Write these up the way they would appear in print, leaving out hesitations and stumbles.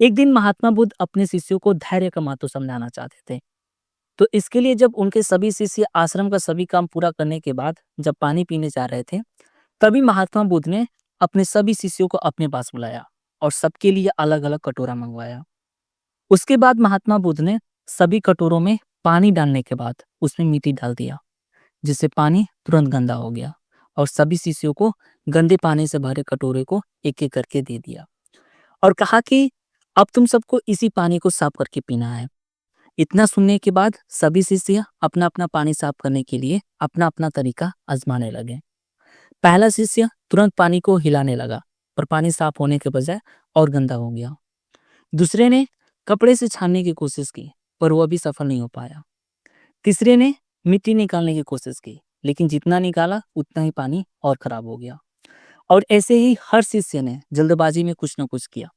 एक दिन महात्मा बुद्ध अपने शिष्यों को धैर्य का महत्व समझाना चाहते थे। तो इसके लिए जब उनके सभी शिष्य आश्रम का सभी काम पूरा करने के बाद जब पानी पीने जा रहे थे, तभी महात्मा बुद्ध ने अपने सभी शिष्यों को अपने पास बुलाया और सबके लिए अलग अलग कटोरा मंगवाया। उसके बाद महात्मा बुद्ध ने सभी कटोरों में पानी डालने के बाद उसमें मिट्टी डाल दिया, जिससे पानी तुरंत गंदा हो गया और सभी शिष्यों को गंदे पानी से भरे कटोरे को एक एक करके दे दिया और कहा कि अब तुम सबको इसी पानी को साफ करके पीना है। इतना सुनने के बाद सभी शिष्य अपना अपना पानी साफ करने के लिए अपना अपना तरीका आजमाने लगे। पहला शिष्य तुरंत पानी को हिलाने लगा, पर पानी साफ होने के बजाय और गंदा हो गया। दूसरे ने कपड़े से छानने की कोशिश की, पर वह भी सफल नहीं हो पाया। तीसरे ने मिट्टी निकालने की कोशिश की, लेकिन जितना निकाला उतना ही पानी और खराब हो गया। और ऐसे ही हर शिष्य ने जल्दबाजी में कुछ न कुछ किया,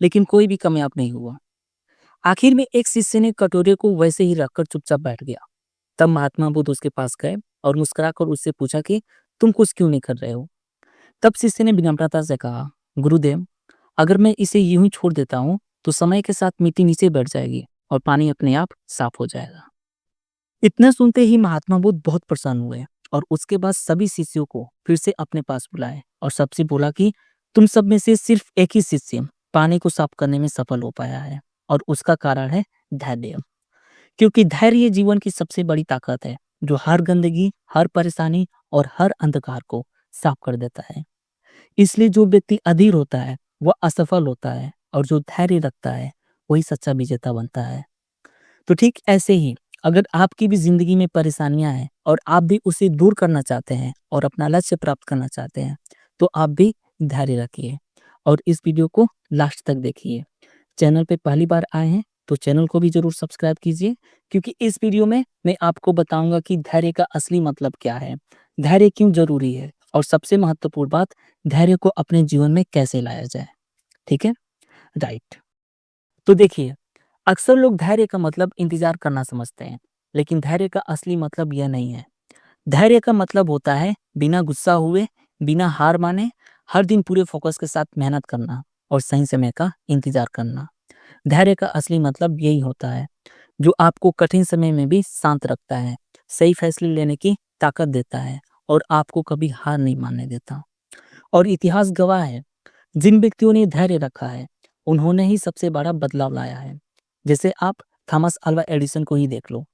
लेकिन कोई भी कामयाब नहीं हुआ। आखिर में एक शिष्य ने कटोरे को वैसे ही रखकर चुपचाप बैठ गया। तब महात्मा बुद्ध उसके पास गए और मुस्कुराकर उससे पूछा कि तुम कुछ क्यों नहीं कर रहे हो। तब शिष्य ने विनम्रता से कहा, गुरुदेव, अगर मैं इसे यूं ही छोड़ देता हूँ तो समय के साथ मिट्टी नीचे बैठ जाएगी और पानी अपने आप साफ हो जाएगा। इतना सुनते ही महात्मा बुद्ध बहुत प्रसन्न हुए और उसके बाद सभी शिष्यों को फिर से अपने पास बुलाए और सबसे बोला कि तुम सब में से सिर्फ एक ही शिष्य पानी को साफ करने में सफल हो पाया है, और उसका कारण है धैर्य। क्योंकि धैर्य जीवन की सबसे बड़ी ताकत है, जो हर गंदगी, हर परेशानी और हर अंधकार को साफ कर देता है। इसलिए जो व्यक्ति अधीर होता है वह असफल होता है, और जो धैर्य रखता है वही सच्चा विजेता बनता है। तो ठीक ऐसे ही अगर आपकी भी जिंदगी में परेशानियां हैं और आप भी उसे दूर करना चाहते हैं और अपना लक्ष्य प्राप्त करना चाहते हैं, तो आप भी धैर्य रखिए और इस वीडियो को लास्ट तक देखिए। चैनल पे पहली बार आए हैं तो चैनल को भी जरूर सब्सक्राइब कीजिए, क्योंकि इस वीडियो में मैं आपको बताऊंगा कि धैर्य का असली मतलब क्या है, धैर्य क्यों जरूरी है, और सबसे महत्वपूर्ण बात, धैर्य को अपने जीवन में कैसे लाया जाए। ठीक है, राइट। तो देखिए, अक्सर लोग धैर्य का मतलब इंतजार करना समझते हैं, लेकिन धैर्य का असली मतलब यह नहीं है। धैर्य का मतलब होता है बिना गुस्सा हुए, बिना हार माने, हर दिन पूरे फोकस के साथ मेहनत करना और सही समय का इंतजार करना। धैर्य का असली मतलब यही होता है, जो आपको कठिन समय में भी शांत रखता है, सही फैसले लेने की ताकत देता है और आपको कभी हार नहीं मानने देता। और इतिहास गवाह है, जिन व्यक्तियों ने धैर्य रखा है उन्होंने ही सबसे बड़ा बदलाव लाया है। जैसे आप थॉमस अल्वा एडिसन को ही देख लो,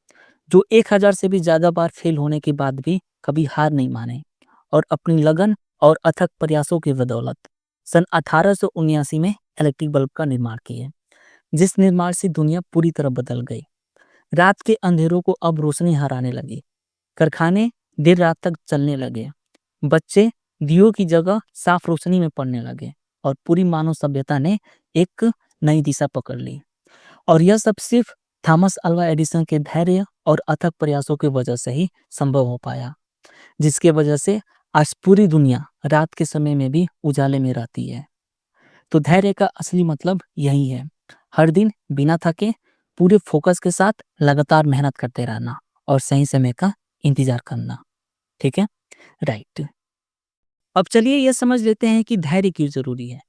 जो 1000 से भी ज्यादा बार फेल होने के बाद भी कभी हार नहीं माने और अपनी लगन और अथक प्रयासों की बदौलत सन 1879 में इलेक्ट्रिक बल्ब का निर्माण किए, जिस निर्माण से दुनिया पूरी तरह बदल गई। रात के अंधेरों को अब रोशनी हराने लगी, कारखाने देर रात तक चलने लगे, बच्चे दियों की जगह साफ रोशनी में पढ़ने लगे और पूरी मानव सभ्यता ने एक नई दिशा पकड़ ली। और यह सब सिर्फ थॉमस अल्वा एडिसन के धैर्य और अथक प्रयासों की वजह से ही संभव हो पाया, जिसके वजह से आज पूरी दुनिया रात के समय में भी उजाले में रहती है। तो धैर्य का असली मतलब यही है, हर दिन बिना थके पूरे फोकस के साथ लगातार मेहनत करते रहना और सही समय का इंतजार करना। ठीक है, राइट। अब चलिए यह समझ लेते हैं कि धैर्य क्यों जरूरी है।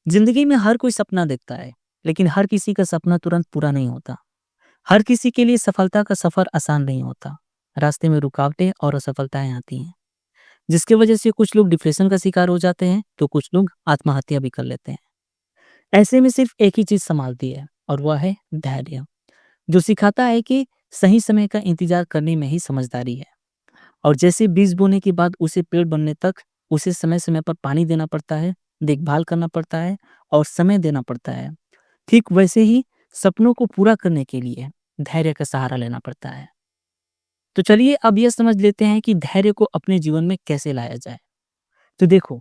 जिंदगी में हर कोई सपना देखता है, लेकिन हर किसी का सपना तुरंत पूरा नहीं होता। हर किसी के लिए सफलता का सफर आसान नहीं होता। रास्ते में रुकावटें और असफलताएं आती हैं, जिसकी वजह से कुछ लोग डिप्रेशन का शिकार हो जाते हैं तो कुछ लोग आत्महत्या भी कर लेते हैं। ऐसे में सिर्फ एक ही चीज संभालती है, और वह है धैर्य, जो सिखाता है कि सही समय का इंतजार करने में ही समझदारी है। और जैसे बीज बोने के बाद उसे पेड़ बनने तक उसे समय समय पर पानी देना पड़ता है, देखभाल करना पड़ता है और समय देना पड़ता है, ठीक वैसे ही सपनों को पूरा करने के लिए धैर्य का सहारा लेना पड़ता है। तो चलिए अब यह समझ लेते हैं कि धैर्य को अपने जीवन में कैसे लाया जाए। तो देखो,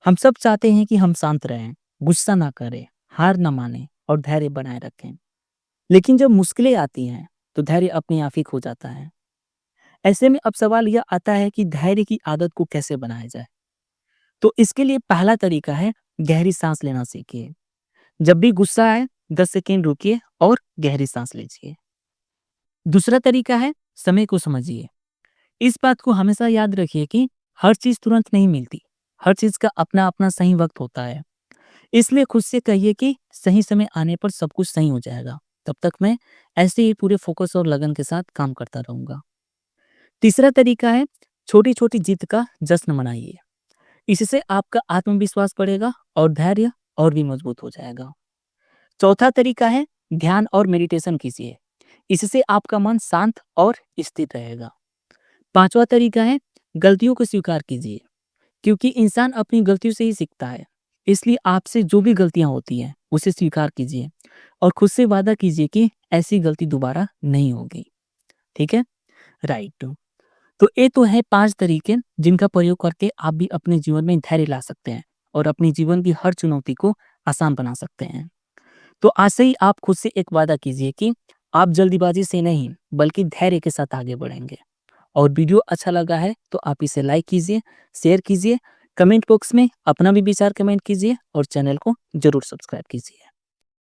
हम सब चाहते हैं कि हम शांत रहें, गुस्सा ना करें, हार ना माने और धैर्य बनाए रखें। लेकिन जब मुश्किलें आती हैं तो धैर्य अपने आप ही खो जाता है। ऐसे में अब सवाल यह आता है कि धैर्य की आदत को कैसे बनाया जाए। तो इसके लिए पहला तरीका है, गहरी सांस लेना सीखिए। जब भी गुस्सा आए 10 सेकेंड रुकिए और गहरी सांस लीजिए। दूसरा तरीका है, समय को समझिए। इस बात को हमेशा याद रखिए कि हर चीज तुरंत नहीं मिलती, हर चीज का अपना अपना सही वक्त होता है। इसलिए खुद से कहिए कि सही समय आने पर सब कुछ सही हो जाएगा। तब तक मैं ऐसे ही पूरे फ़ोकस और लगन के साथ काम करता रहूँगा। तीसरा तरीका है छोटी-छोटी जीत का जश्न मनाइए। इससे आपका आत्मविश्वास बढ़ेगा और धैर्य और भी मजबूत हो जाएगा। चौथा तरीका है ध्यान और मेडिटेशन कीजिए। इससे आपका मन शांत और स्थिर रहेगा। पाँचवा तरीका है गलतियों को स्वीकार कीजिए, क्योंकि इंसान अपनी गलतियों से ही सीखता है। इसलिए आपसे जो भी गलतियाँ होती हैं, उसे स्वीकार कीजिए और खुद से वादा कीजिए कि ऐसी गलती दोबारा नहीं होगी। ठीक है? राइट। तो ये तो है 5 तरीके जिनका प्रयोग करके आप भी अपने जीवन में धैर्य ला सकते हैं और अपने जीवन की हर चुनौती को आसान बना सकते हैं। तो आज से ही आप खुद से एक वादा कीजिए कि आप जल्दीबाजी से नहीं, बल्कि धैर्य के साथ आगे बढ़ेंगे। और वीडियो अच्छा लगा है तो आप इसे लाइक कीजिए, शेयर कीजिए, कमेंट बॉक्स में अपना भी विचार कमेंट कीजिए और चैनल को ज़रूर सब्सक्राइब कीजिए।